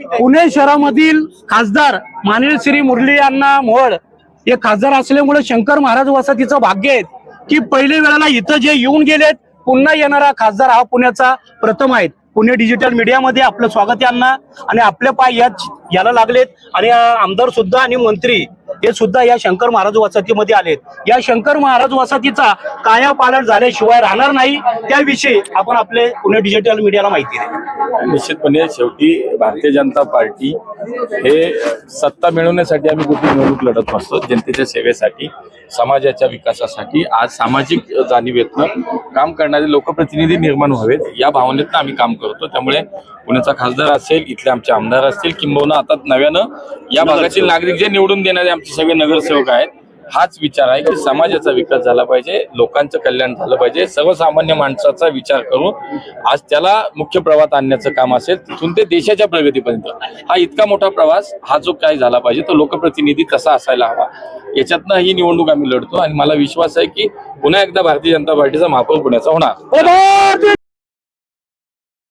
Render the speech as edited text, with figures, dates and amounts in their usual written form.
पुणे शहरामधील खासदार माननीय श्री मुरली अण्णा मोहोळ हे खासदार असल्यामुळे शंकर महाराज वसाहतीचं भाग्य आहे की पहिल्या वेळेला इथं जे येऊन गेलेत पुन्हा येणारा खासदार हा पुण्याचा प्रथम आहे। पुणे डिजिटल मीडियामध्ये आपलं स्वागत आहे अण्णा। आणि आपल्या पाय याला लागलेत आणि आमदार सुद्धा आणि मंत्री हे सुद्धा या शंकर महाराज वसाहतीमध्ये आलेत। या शंकर महाराज वसाहतीचा कायापालट झाल्याशिवाय राहणार नाही, त्याविषयी आपण आपले पुणे डिजिटल मीडियाला माहिती द्या। निश्चितपणे शेवटी भारतीय जनता पार्टी हे सत्ता मिळवण्यासाठी आम्ही कुठे निवडणूक लढत नसतो, जनतेच्या सेवेसाठी, समाजाच्या विकासासाठी। आज सामाजिक जाणीवेतनं काम करणारे लोकप्रतिनिधी निर्माण व्हावेत या भावनेतनं आम्ही काम करतो। त्यामुळे पुण्याचा खासदार असेल, इथले आमचे आमदार असतील, किंबहुना आता नव्यानं या भागातील नागरिक जे निवडून देणारे आमचे सगळे नगरसेवक आहेत, हाच विचार आहे की समाजाचा विकास झाला पाहिजे, लोकांचं कल्याण झालं पाहिजे, सर्वसामान्य माणसाचा विचार करून आज त्याला मुख्य प्रवाहात आणण्याचं काम असेल, तिथून ते देशाच्या प्रगतीपर्यंत हा इतका मोठा प्रवास हा जो काय झाला पाहिजे तो लोकप्रतिनिधी तसा असायला हवा। याच्यातनं ही निवडणूक आम्ही लढतो आणि मला विश्वास आहे की पुन्हा एकदा भारतीय जनता पार्टीचा महापौर पुण्याचा होणार।